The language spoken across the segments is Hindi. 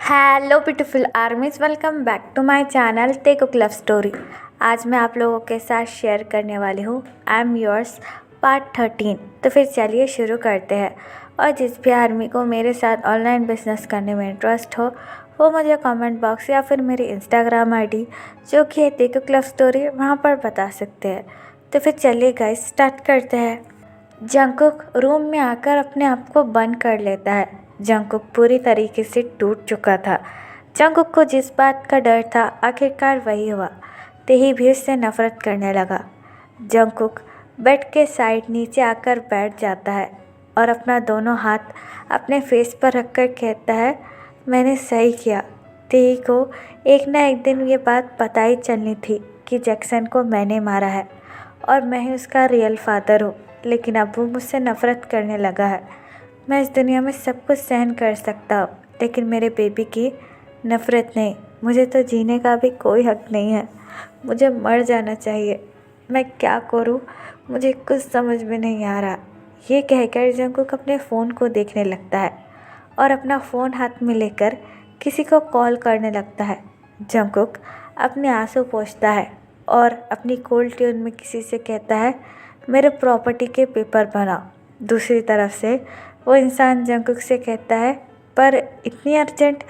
Hello beautiful armies, welcome back to my channel Taekook love story. आज मैं आप लोगों के साथ शेयर करने वाली हूँ आई एम योर्स पार्ट 13। तो फिर चलिए शुरू करते हैं। और जिस भी आर्मी को मेरे साथ ऑनलाइन बिजनेस करने में इंटरेस्ट हो वो मुझे कमेंट बॉक्स या फिर मेरी इंस्टाग्राम आईडी जो कि है तेकुक लव स्टोरी वहाँ पर बता सकते हैं। तो फिर चलिए गाइस स्टार्ट करते हैं। जंगकुक रूम में आकर अपने आप को बंद कर लेता है। जंगकुक पूरी तरीके से टूट चुका था। जंगकुक को जिस बात का डर था आखिरकार वही हुआ। तेही भी उससे नफरत करने लगा। जंगकुक बेड के साइड नीचे आकर बैठ जाता है और अपना दोनों हाथ अपने फेस पर रखकर कहता है, मैंने सही किया। तेही को एक ना एक दिन ये बात पता ही चलनी थी कि जैक्सन को मैंने मारा है और मैं ही उसका रियल फादर हूँ। लेकिन अब वो मुझसे नफरत करने लगा है। मैं इस दुनिया में सब कुछ सहन कर सकता हूँ लेकिन मेरे बेबी की नफ़रत नहीं। मुझे तो जीने का भी कोई हक नहीं है। मुझे मर जाना चाहिए। मैं क्या करूँ, मुझे कुछ समझ में नहीं आ रहा। ये कहकर जंगकुक अपने फ़ोन को देखने लगता है और अपना फ़ोन हाथ में लेकर किसी को कॉल करने लगता है। जंगकुक अपने आंसू पोंछता है और अपनी कोल्ड ट्यून में किसी से कहता है, मेरे प्रॉपर्टी के पेपर बनाओ। दूसरी तरफ से वो इंसान जंगकुक से कहता है, पर इतनी अर्जेंट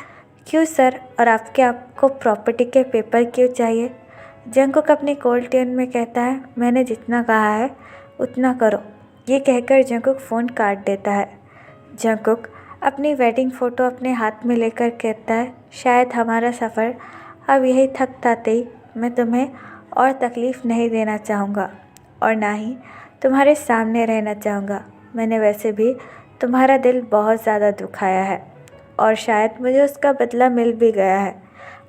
क्यों सर, और आपको प्रॉपर्टी के पेपर क्यों चाहिए? जंगकुक अपनी कोल्ड ट्यून में कहता है, मैंने जितना कहा है उतना करो। ये कहकर जंगकुक फ़ोन काट देता है। जंगकुक अपनी वेडिंग फ़ोटो अपने हाथ में लेकर कहता है, शायद हमारा सफ़र अब यही थक ही। मैं तुम्हें और तकलीफ़ नहीं देना चाहूँगा और ना ही तुम्हारे सामने रहना चाहूँगा। मैंने वैसे भी तुम्हारा दिल बहुत ज़्यादा दुखाया है और शायद मुझे उसका बदला मिल भी गया है।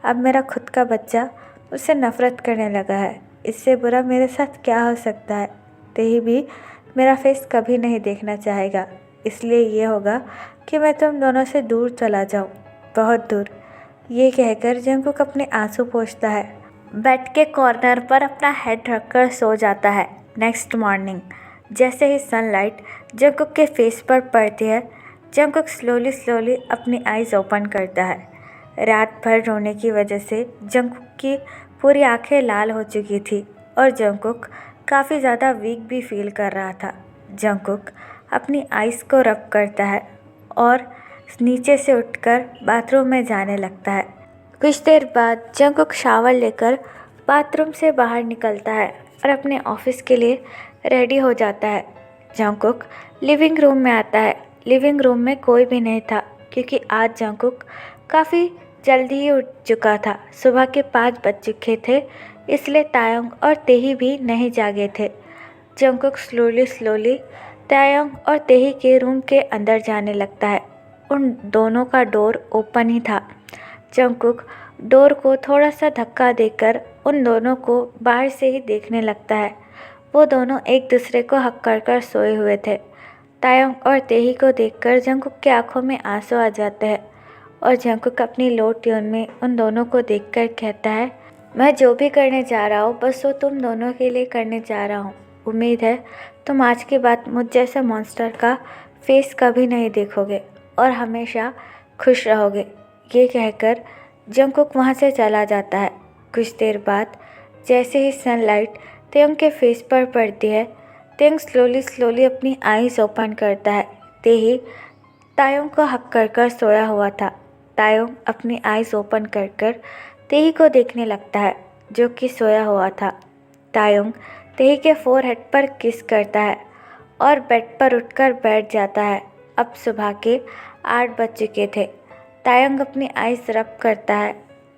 अब मेरा खुद का बच्चा मुझसे नफ़रत करने लगा है। इससे बुरा मेरे साथ क्या हो सकता है? तेही भी मेरा फेस कभी नहीं देखना चाहेगा। इसलिए ये होगा कि मैं तुम दोनों से दूर चला जाऊँ, बहुत दूर। ये कहकर जंगकुक अपने आंसू पोंछता है। बेड के कॉर्नर पर अपना हेड रखकर सो जाता है। नेक्स्ट मॉर्निंग जैसे ही सनलाइट जंगकुक के फेस पर पड़ती है, जंगकुक स्लोली अपनी आइज़ ओपन करता है। रात भर रोने की वजह से जंगकुक की पूरी आंखें लाल हो चुकी थी और जंगकुक काफ़ी ज़्यादा वीक भी फील कर रहा था। जंगकुक अपनी आइज़ को रब करता है और नीचे से उठकर बाथरूम में जाने लगता है। कुछ देर बाद जंगकुक शावर लेकर बाथरूम से बाहर निकलता है और अपने ऑफिस के लिए रेडी हो जाता है। जंगकुक लिविंग रूम में आता है। लिविंग रूम में कोई भी नहीं था क्योंकि आज जंगकुक काफ़ी जल्दी ही उठ चुका था। सुबह के 5 बज चुके थे, इसलिए तायोंग और तेही भी नहीं जागे थे। जंगकुक स्लोली तायोंग और तेही के रूम के अंदर जाने लगता है। उन दोनों का डोर ओपन ही था। जंगकुक डोर को थोड़ा सा धक्का देकर उन दोनों को बाहर से ही देखने लगता है। वो दोनों एक दूसरे को हक कर सोए हुए थे। तायोंग और तेही को देखकर जंगकुक की आंखों में आंसू आ जाते हैं और जंगकुक अपनी लो ट्यून में उन दोनों को देखकर कहता है, मैं जो भी करने जा रहा हूँ बस वो तुम दोनों के लिए करने जा रहा हूँ। उम्मीद है तुम आज के बाद मुझ जैसे मॉन्स्टर का फेस कभी नहीं देखोगे और हमेशा खुश रहोगे। ये कहकर जंगकुक वहाँ से चला जाता है। कुछ देर बाद जैसे ही सनलाइट तायोंग के फेस पर पड़ती है, तायोंग स्लोली अपनी आईज ओपन करता है। तेही तायोंग को हक कर सोया हुआ था। तायोंग अपनी आईज ओपन कर तेही को देखने लगता है जो कि सोया हुआ था। तायोंग तेही के फोरहेड पर किस करता है और बेड पर उठकर बैठ जाता है। अब सुबह के 8 बज चुके थे। तायोंग अपनी आईज रब करता है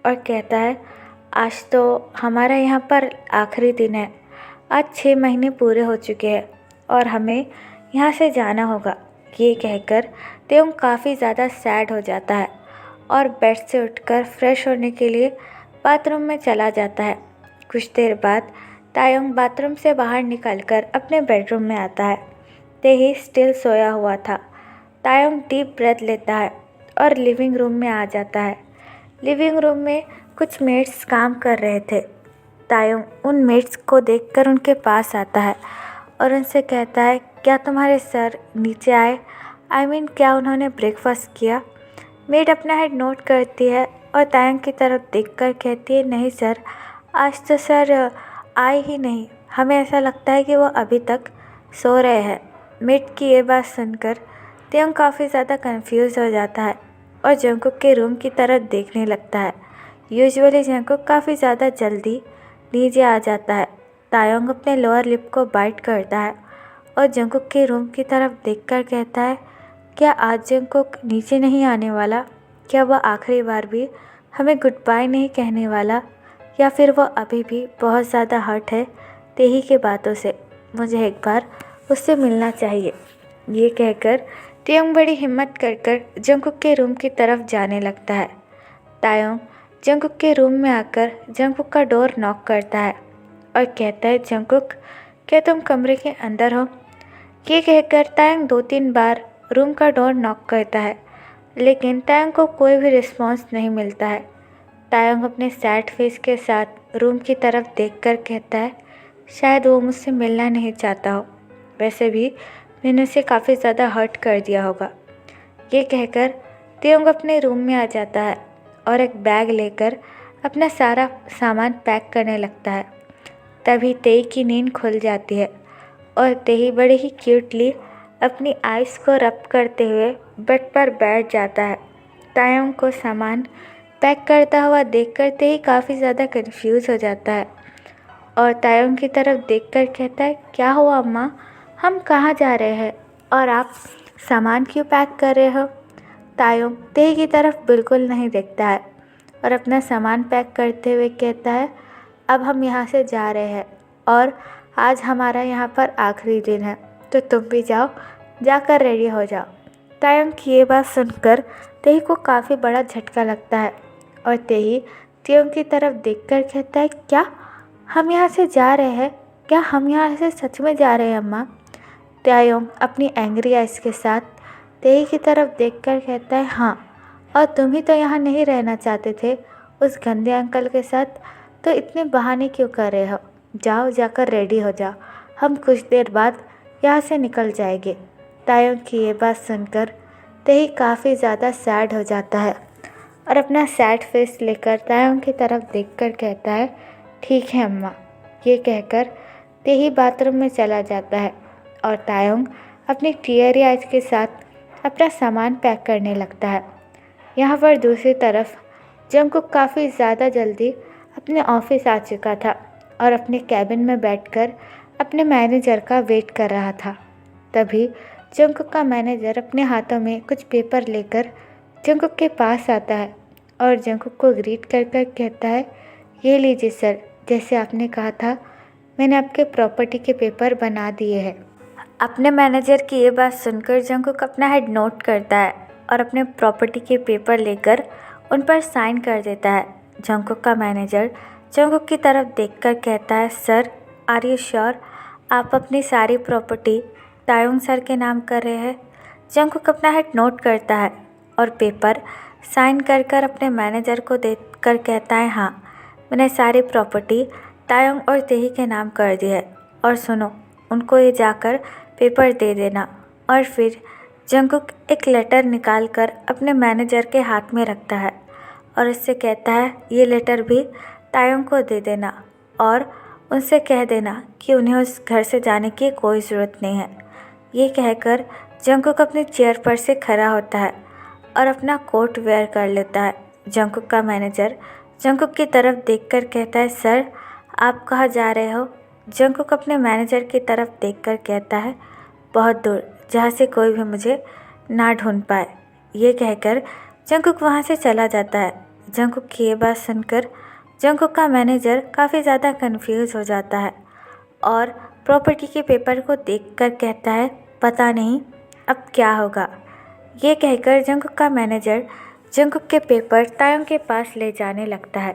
और कहता है, आज तो हमारा यहाँ पर आखिरी दिन है। आज 6 महीने पूरे हो चुके हैं और हमें यहाँ से जाना होगा। ये कहकर तायोंग काफ़ी ज़्यादा सैड हो जाता है और बेड से उठकर फ्रेश होने के लिए बाथरूम में चला जाता है। कुछ देर बाद तायोंग बाथरूम से बाहर निकलकर अपने बेडरूम में आता है। तेही स्टिल सोया हुआ था। तायोंग डीप ब्रेथ लेता है और लिविंग रूम में आ जाता है। लिविंग रूम में कुछ मेट्स काम कर रहे थे। तायोंग उन मेट्स को देखकर उनके पास आता है और उनसे कहता है, क्या तुम्हारे सर नीचे आए? आई मीन क्या उन्होंने ब्रेकफास्ट किया? मेड अपना हेड नोट करती है और तायंग की तरफ देखकर कहती है, नहीं सर, आज तो सर आए ही नहीं। हमें ऐसा लगता है कि वो अभी तक सो रहे हैं। मेड की ये बात सुनकर तायंग काफ़ी ज़्यादा कंफ्यूज हो जाता है और जंगकुक के रूम की तरफ देखने लगता है। यूजुअली जंगकुक काफ़ी ज़्यादा जल्दी नीचे आ जाता है। तायंग अपने लोअर लिप को बाइट करता है और जंगकुक के रूम की तरफ देखकर कहता है, क्या आज जंगकुक नीचे नहीं आने वाला? क्या वह आखिरी बार भी हमें गुड बाय नहीं कहने वाला? या फिर वो अभी भी बहुत ज़्यादा हर्ट है तेही के बातों से? मुझे एक बार उससे मिलना चाहिए। ये कहकर तायंग बड़ी हिम्मत कर जंगकुक के रूम की तरफ जाने लगता है। तायंग जंगकुक के रूम में आकर जंगकुक का डोर नॉक करता है और कहता है, जंगकुक, क्या तुम कमरे के अंदर हो? ये कहकर तायंग 2-3 बार रूम का डोर नॉक करता है, लेकिन तायंग को कोई भी रिस्पॉन्स नहीं मिलता है। तायंग अपने सैड फेस के साथ रूम की तरफ देखकर कहता है, शायद वो मुझसे मिलना नहीं चाहता हो। वैसे भी मैंने उसे काफ़ी ज़्यादा हर्ट कर दिया होगा। ये कहकर तायंग अपने रूम में आ जाता है और एक बैग लेकर अपना सारा सामान पैक करने लगता है। तभी तेई की नींद खुल जाती है और तेई बड़े ही क्यूटली अपनी आइज़ को रब करते हुए बेड पर बैठ जाता है। तायंग को सामान पैक करता हुआ देखकर तेई काफ़ी ज़्यादा कंफ्यूज हो जाता है और तायंग की तरफ देखकर कहता है, क्या हुआ अम्मा, हम कहाँ जा रहे हैं और आप सामान क्यों पैक कर रहे हो? तायंग तेई की तरफ बिल्कुल नहीं देखता है और अपना सामान पैक करते हुए कहता है, अब हम यहाँ से जा रहे हैं और आज हमारा यहाँ पर आखिरी दिन है, तो तुम भी जाओ, जाकर रेडी हो जाओ। तायंग की ये बात सुनकर तेही को काफ़ी बड़ा झटका लगता है और तेही तायंग की तरफ देखकर कहता है, क्या हम यहाँ से जा रहे हैं? क्या हम यहाँ से सच में जा रहे हैं अम्मा? तायंग अपनी एंग्री आइज़ के साथ तेही की तरफ देखकर कहता है, हाँ, और तुम ही तो यहाँ नहीं रहना चाहते थे उस गंदे अंकल के साथ, तो इतने बहाने क्यों कर रहे हो? जाओ, जाकर रेडी हो जाओ, हम कुछ देर बाद यहाँ से निकल जाएंगे। तायंग की ये बात सुनकर तेही काफ़ी ज़्यादा सैड हो जाता है और अपना सैड फेस लेकर तायंग की तरफ देखकर कहता है, ठीक है अम्मा। ये कहकर तेही बाथरूम में चला जाता है और तायंग अपनी टीयरी आइज के साथ अपना सामान पैक करने लगता है। यहाँ पर दूसरी तरफ जंगकुक काफ़ी ज़्यादा जल्दी अपने ऑफिस आ चुका था और अपने कैबिन में बैठकर अपने मैनेजर का वेट कर रहा था। तभी जंगकुक का मैनेजर अपने हाथों में कुछ पेपर लेकर जंगकुक के पास आता है और जंगकुक को ग्रीट कर कहता है, ये लीजिए सर, जैसे आपने कहा था मैंने आपके प्रॉपर्टी के पेपर बना दिए हैं। अपने मैनेजर की ये बात सुनकर जंगकुक अपना हेड नोट करता है और अपने प्रॉपर्टी के पेपर लेकर उन पर साइन कर देता है। जंगकुक का मैनेजर जंगकुक की तरफ देखकर कहता है, सर, आर यू श्योर आप अपनी सारी प्रॉपर्टी तायंग सर के नाम कर रहे हैं? जंगकुक अपना हेड नोट करता है और पेपर साइन कर अपने मैनेजर को देकर कहता है, हाँ, मैंने सारी प्रॉपर्टी तायंग और तेही के नाम कर दी है। और सुनो, उनको ये जाकर पेपर दे देना। और फिर जंगकुक एक लेटर निकालकर अपने मैनेजर के हाथ में रखता है और उससे कहता है, ये लेटर भी तायंग को दे देना और उनसे कह देना कि उन्हें उस घर से जाने की कोई ज़रूरत नहीं है। ये कहकर जंगकुक अपनी चेयर पर से खड़ा होता है और अपना कोट वेयर कर लेता है। जंगकुक का मैनेजर जंगकुक की तरफ देखकर कहता है, सर, आप कहाँ जा रहे हो? जंगकुक अपने मैनेजर की तरफ देखकर कहता है, बहुत दूर, जहाँ से कोई भी मुझे ना ढूंढ पाए। ये कहकर जंगकुक वहाँ से चला जाता है। जंगकुक की ये बात सुनकर जंगकुक का मैनेजर काफ़ी ज़्यादा कंफ्यूज हो जाता है और प्रॉपर्टी के पेपर को देखकर कहता है, पता नहीं अब क्या होगा। ये कहकर जंगकुक का मैनेजर जंगकुक के पेपर तायंग के पास ले जाने लगता है।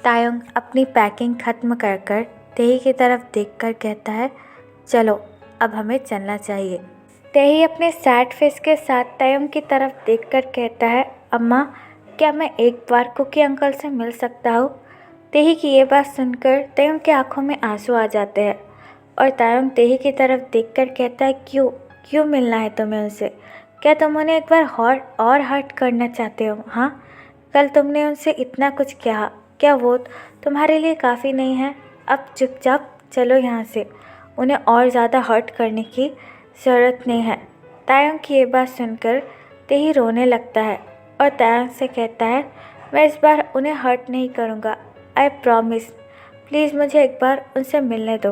तायंग अपनी पैकिंग ख़त्म कर तेही की तरफ देखकर कहता है, चलो अब हमें चलना चाहिए। तेही अपने सैड फेस के साथ तायंग की तरफ देखकर कहता है, अम्मा, क्या मैं एक बार कुकी अंकल से मिल सकता हूँ? तेही की ये बात सुनकर तायंग की आंखों में आंसू आ जाते हैं और तायंग तेही की तरफ देखकर कहता है, क्यों मिलना है तुम्हें उनसे? क्या तुम उन्हें एक बार और हर्ट करना चाहते हो? हाँ, कल तुमने उनसे इतना कुछ कहा, क्या वो तुम्हारे लिए काफ़ी नहीं है? अब चुपचाप चलो यहाँ से, उन्हें और ज़्यादा हर्ट करने की ज़रूरत नहीं है। तायंग की ये बात सुनकर तेही रोने लगता है और तायंग से कहता है, मैं इस बार उन्हें हर्ट नहीं करूँगा, आई प्रॉमिस। प्लीज़ मुझे एक बार उनसे मिलने दो।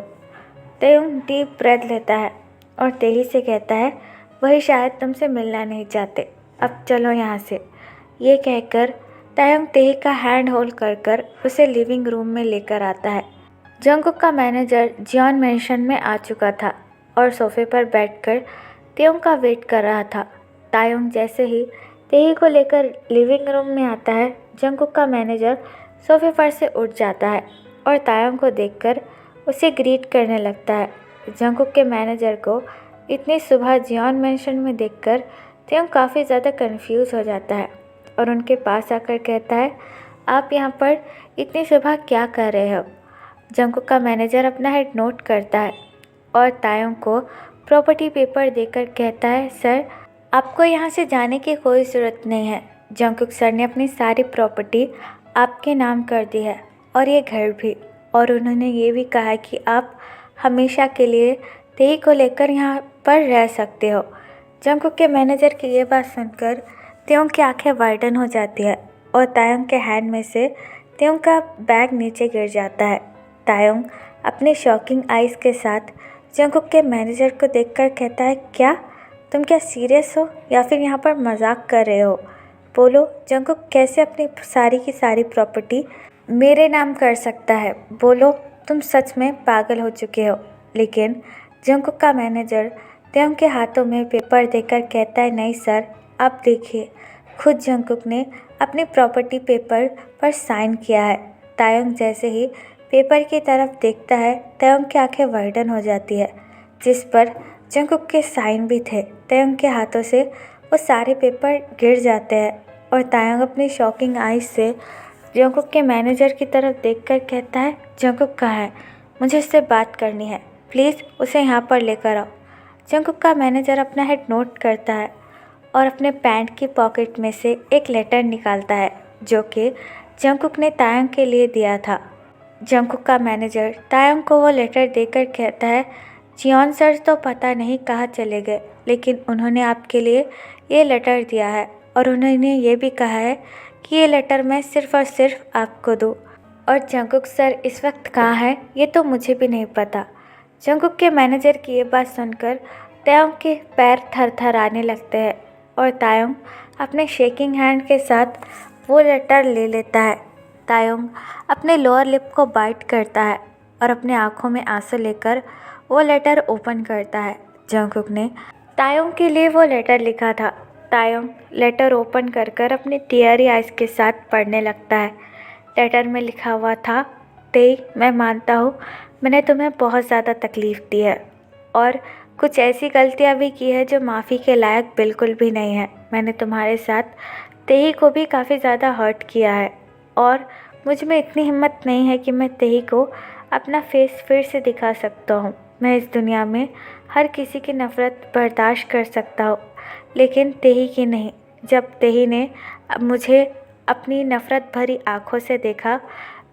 तायंग डीप ब्रेथ लेता है और तेही से कहता है, वही शायद तुमसे मिलना नहीं चाहते, अब चलो यहाँ से। ये कहकर तायंग तेही का हैंड होल्ड कर उसे लिविंग रूम में लेकर आता है। जंगकुक का मैनेजर जियोन मेंशन में आ चुका था और सोफे पर बैठकर तायंग का वेट कर रहा था। तायंग जैसे ही तेही को लेकर लिविंग रूम में आता है, जंगकुक का मैनेजर सोफे पर से उठ जाता है और तायंग को देखकर उसे ग्रीट करने लगता है। जंगकुक के मैनेजर को इतनी सुबह जियोन मेंशन में देखकर तायंग काफ़ी ज़्यादा कंफ्यूज हो जाता है और उनके पास आकर कहता है, आप यहाँ पर इतनी सुबह क्या कर रहे हो? जंगकुक का मैनेजर अपना हेड नोट करता है और तायंग को प्रॉपर्टी पेपर देकर कहता है, सर आपको यहाँ से जाने की कोई ज़रूरत नहीं है। जंगकुक सर ने अपनी सारी प्रॉपर्टी आपके नाम कर दी है और ये घर भी, और उन्होंने ये भी कहा है कि आप हमेशा के लिए तेही को लेकर यहाँ पर रह सकते हो। जंगकुक के मैनेजर की ये बात सुनकर तायंग की आंखें वाइडन हो जाती है और तायंग के हैंड में से तायंग का बैग नीचे गिर जाता है। तायंग अपने शॉकिंग आइज़ के साथ जंगकुक के मैनेजर को देखकर कहता है, क्या तुम क्या सीरियस हो या फिर यहाँ पर मजाक कर रहे हो? बोलो, जंगकुक कैसे अपनी सारी की सारी प्रॉपर्टी मेरे नाम कर सकता है? बोलो, तुम सच में पागल हो चुके हो। लेकिन जंगकुक का मैनेजर तायंग के हाथों में पेपर देकर कहता है, नहीं सर, आप देखिए, खुद जंगकुक ने अपनी प्रॉपर्टी पेपर पर साइन किया है। तायंग जैसे ही पेपर की तरफ देखता है, तायंग की आंखें वाइडन हो जाती है, जिस पर जंगकुक के साइन भी थे। तायंग के हाथों से वो सारे पेपर गिर जाते हैं और तायंग अपनी शॉकिंग आइज से जंगकुक के मैनेजर की तरफ देखकर कहता है, जंगकुक कहाँ है? मुझे उससे बात करनी है, प्लीज़ उसे यहाँ पर लेकर आओ। जंगकुक का मैनेजर अपना हेड नोट करता है और अपने पैंट की पॉकेट में से एक लेटर निकालता है जो कि जंगकुक ने तायंग के लिए दिया था। जंगकुक का मैनेजर तायंग को वो लेटर देकर कहता है, जियोन सर तो पता नहीं कहाँ चले गए, लेकिन उन्होंने आपके लिए ये लेटर दिया है और उन्होंने ये भी कहा है कि ये लेटर मैं सिर्फ़ और सिर्फ आपको दूँ। और जंगकुक सर इस वक्त कहाँ है ये तो मुझे भी नहीं पता। जंगकुक के मैनेजर की ये बात सुनकर तायंग के पैर थरथराने लगते हैं और तायंग अपने शेकिंग हैंड के साथ वो लेटर ले लेता है। तायंग अपने लोअर लिप को बाइट करता है और अपने आँखों में आंसू लेकर वो लेटर ओपन करता है। जंगकुक ने तायंग के लिए वो लेटर लिखा था। तायंग लेटर ओपन कर अपने टीयरी आइज़ के साथ पढ़ने लगता है। लेटर में लिखा हुआ था, तेई, मैं मानता हूँ मैंने तुम्हें बहुत ज़्यादा तकलीफ़ दी है और कुछ ऐसी गलतियाँ भी की है जो माफ़ी के लायक बिल्कुल भी नहीं है। मैंने तुम्हारे साथ तेही को भी काफ़ी ज़्यादा हर्ट किया है और मुझ में इतनी हिम्मत नहीं है कि मैं तेही को अपना फेस फिर से दिखा सकता हूँ। मैं इस दुनिया में हर किसी की नफ़रत बर्दाश्त कर सकता हूँ, लेकिन तेही की नहीं। जब तेही ने मुझे अपनी नफ़रत भरी आँखों से देखा,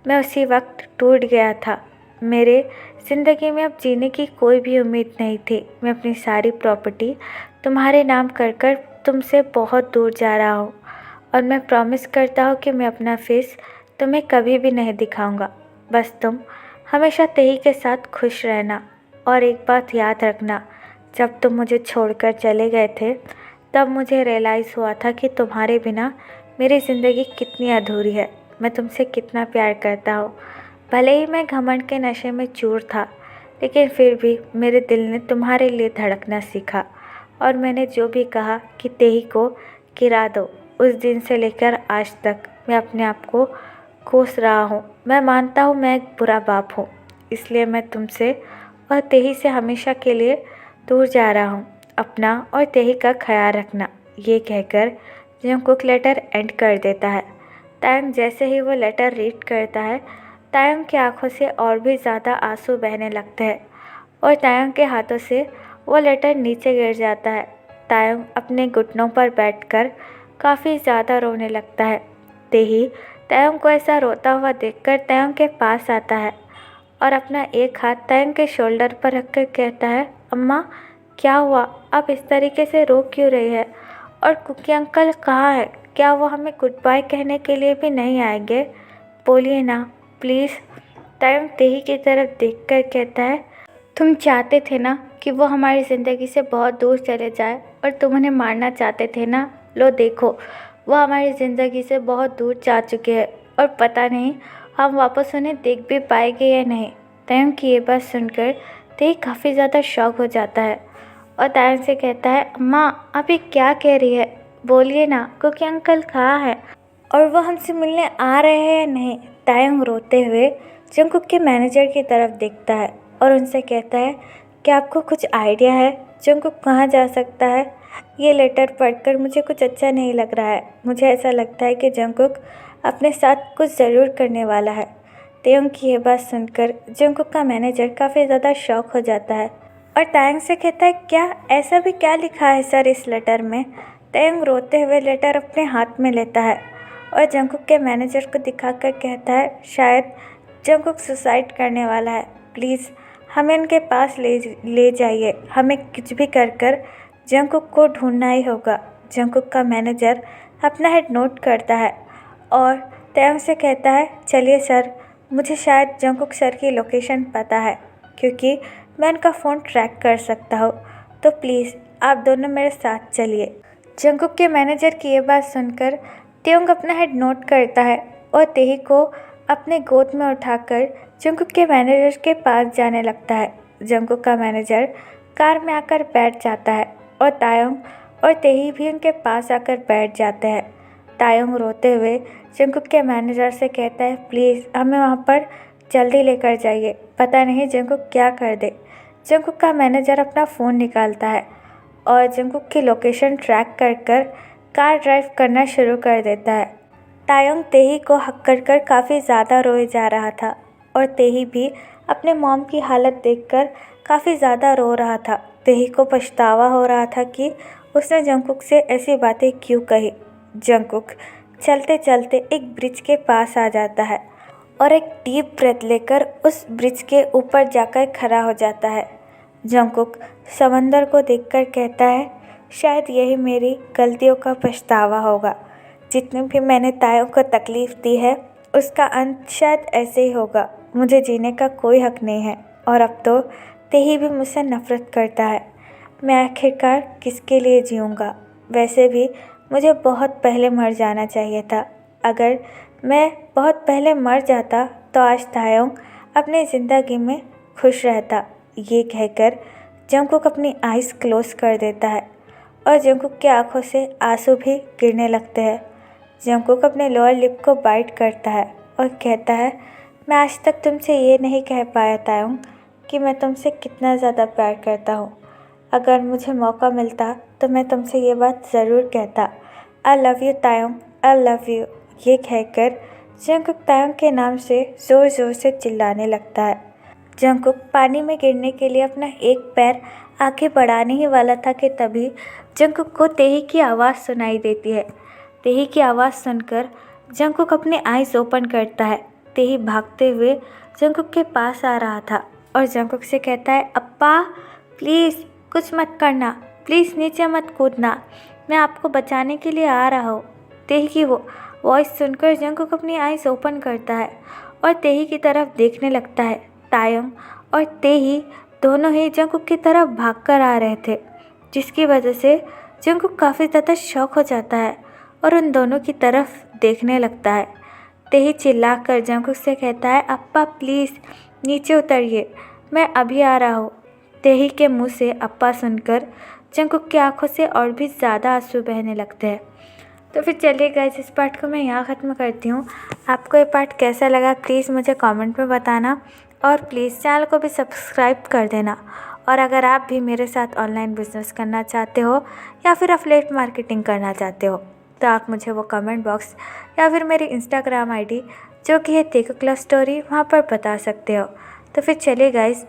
मैं उसी वक्त टूट गया था। मेरे ज़िंदगी में अब जीने की कोई भी उम्मीद नहीं थी। मैं अपनी सारी प्रॉपर्टी तुम्हारे नाम कर तुमसे बहुत दूर जा रहा हूँ और मैं प्रॉमिस करता हूँ कि मैं अपना फेस तुम्हें कभी भी नहीं दिखाऊंगा। बस तुम हमेशा तेही के साथ खुश रहना। और एक बात याद रखना, जब तुम मुझे छोड़कर चले गए थे तब मुझे रियलाइज़ हुआ था कि तुम्हारे बिना मेरी ज़िंदगी कितनी अधूरी है। मैं तुमसे कितना प्यार करता हूँ। भले ही मैं घमंड के नशे में चूर था, लेकिन फिर भी मेरे दिल ने तुम्हारे लिए धड़कना सीखा और मैंने जो भी कहा कि तेही को गिरा दो, उस दिन से लेकर आज तक मैं अपने आप को कोस रहा हूँ। मैं मानता हूँ मैं एक बुरा बाप हूँ, इसलिए मैं तुमसे और तेही से हमेशा के लिए दूर जा रहा हूँ। अपना और तेही का ख्याल रखना। ये कहकर जंगकुक लेटर एंड कर देता है। तायंग जैसे ही वो लेटर रीड करता है, तायंग की आंखों से और भी ज़्यादा आंसू बहने लगते हैं और तायंग के हाथों से वो लेटर नीचे गिर जाता है तायंग अपने घुटनों पर बैठकर काफ़ी ज़्यादा रोने लगता है। तेही तायंग को ऐसा रोता हुआ देखकर तायंग के पास आता है और अपना एक हाथ तायंग के शोल्डर पर रखकर कहता है, अम्मा क्या हुआ? आप इस तरीके से रो क्यों रही है? और कुकी अंकल कहाँ है? क्या वो हमें गुड बाय कहने के लिए भी नहीं आएंगे? बोलिए ना प्लीज़। तायंग तेही की तरफ देखकर कहता है, तुम चाहते थे ना कि वो हमारी ज़िंदगी से बहुत दूर चले जाए और तुम उन्हें मारना चाहते थे ना। लो देखो, वो हमारी ज़िंदगी से बहुत दूर जा चुके हैं और पता नहीं हम वापस उन्हें देख भी पाएंगे या नहीं। तायंग की ये बात सुनकर तेही काफ़ी ज़्यादा शॉक हो जाता है और तायंग से कहता है, अम्मा आप ये क्या कह रही है? बोलिए ना, कुकी अंकल कहाँ है और वो हमसे मिलने आ रहे हैं या नहीं? तायंग रोते हुए जंगकुक के मैनेजर की तरफ देखता है और उनसे कहता है, क्या आपको कुछ आइडिया है जंगकुक कहाँ जा सकता है? ये लेटर पढ़कर मुझे कुछ अच्छा नहीं लग रहा है। मुझे ऐसा लगता है कि जंगकुक अपने साथ कुछ ज़रूर करने वाला है। तायंग की ये बात सुनकर जंगकुक का मैनेजर काफ़ी ज़्यादा शॉक हो जाता है और तायंग से कहता है, क्या ऐसा भी क्या लिखा है सर इस लेटर में? तायंग रोते हुए लेटर अपने हाथ में लेता है और जंगकुक के मैनेजर को दिखाकर कहता है, शायद जंगकुक सुसाइड करने वाला है। प्लीज़ हमें उनके पास ले जाइए। हमें कुछ भी कर जंगकुक को ढूंढना ही होगा। जंगकुक का मैनेजर अपना हेड नोट करता है और तायंग से कहता है, चलिए सर, मुझे शायद जंगकुक सर की लोकेशन पता है क्योंकि मैं उनका फ़ोन ट्रैक कर सकता हूँ, तो प्लीज़ आप दोनों मेरे साथ चलिए। जंगकुक के मैनेजर की ये बात सुनकर तायंग अपना हेड नोट करता है और तेही को अपने गोद में उठाकर जंगकुक के मैनेजर के पास जाने लगता है। जंगकुक का मैनेजर कार में आकर बैठ जाता है और तायंग और तेही भी उनके पास आकर बैठ जाते हैं। तायंग रोते हुए जंगकुक के मैनेजर से कहता है, प्लीज़ हमें वहाँ पर जल्दी लेकर जाइए, पता नहीं जंगकुक क्या कर दे। जंगकुक का मैनेजर अपना फ़ोन निकालता है और जंगकुक की लोकेशन ट्रैक कर कार ड्राइव करना शुरू कर देता है। तायंग तेही को हक कर काफ़ी ज़्यादा रोए जा रहा था और तेही भी अपने मॉम की हालत देखकर काफ़ी ज़्यादा रो रहा था। तेही को पछतावा हो रहा था कि उसने जंगकुक से ऐसी बातें क्यों कही। जंगकुक चलते चलते एक ब्रिज के पास आ जाता है और एक डीप ब्रेथ लेकर उस ब्रिज के ऊपर जाकर खड़ा हो जाता है। जंगकुक समंदर को देखकर कहता है, शायद यही मेरी गलतियों का पछतावा होगा। जितनी भी मैंने तायंग को तकलीफ़ दी है उसका अंत शायद ऐसे ही होगा। मुझे जीने का कोई हक नहीं है और अब तो तेही भी मुझसे नफ़रत करता है। मैं आखिरकार किसके लिए जीऊँगा? वैसे भी मुझे बहुत पहले मर जाना चाहिए था। अगर मैं बहुत पहले मर जाता तो आज तायंग अपनी ज़िंदगी में खुश रहता। ये कहकर जंगकुक अपनी आइज़ क्लोज कर देता है और जंगकुक की आंखों से आंसू भी गिरने लगते हैं। जंगकुक अपने लोअर लिप को बाइट करता है और कहता है, मैं आज तक तुमसे ये नहीं कह पाया तायंग कि मैं तुमसे कितना ज़्यादा प्यार करता हूँ। अगर मुझे मौका मिलता तो मैं तुमसे ये बात ज़रूर कहता। I love you Tayang, I love you. ये कहकर जंगकुक तायंग के नाम से ज़ोर ज़ोर से चिल्लाने लगता है। जंगकुक पानी में गिरने के लिए अपना एक पैर आगे बढ़ाने ही वाला था कि तभी जंगकुक को तेही की आवाज़ सुनाई देती है। तेही की आवाज़ सुनकर जंगकुक अपने आइज़ ओपन करता है। तेही भागते हुए जंगकुक के पास आ रहा था और जंगकुक से कहता है, अप्पा प्लीज़ कुछ मत करना, प्लीज़ नीचे मत कूदना, मैं आपको बचाने के लिए आ रहा हूँ। तेही की वॉइस सुनकर जंगकुक अपनी आइज़ ओपन करता है और तेही की तरफ देखने लगता है। तायंग और तेही दोनों ही जंगकुक की तरफ भागकर आ रहे थे, जिसकी वजह से जंगकुक काफ़ी ज़्यादा शॉक हो जाता है और उन दोनों की तरफ देखने लगता है। तेही चिल्लाकर जंगकुक से कहता है, अप्पा प्लीज़ नीचे उतरिए, मैं अभी आ रहा हूँ। तेही के मुंह से अप्पा सुनकर जंगकुक की आंखों से और भी ज़्यादा आंसू बहने लगते हैं। तो फिर चलिए गाइस, इस पार्ट को मैं यहाँ ख़त्म करती हूँ। आपको ये पार्ट कैसा लगा प्लीज़ मुझे कमेंट में बताना और प्लीज़ चैनल को भी सब्सक्राइब कर देना। और अगर आप भी मेरे साथ ऑनलाइन बिजनेस करना चाहते हो या फिर एफिलिएट मार्केटिंग करना चाहते हो तो आप मुझे वो कमेंट बॉक्स या फिर मेरी इंस्टाग्राम आईडी जो कि है तेकुक लव स्टोरी, वहाँ पर बता सकते हो। तो फिर चलिए गाइस,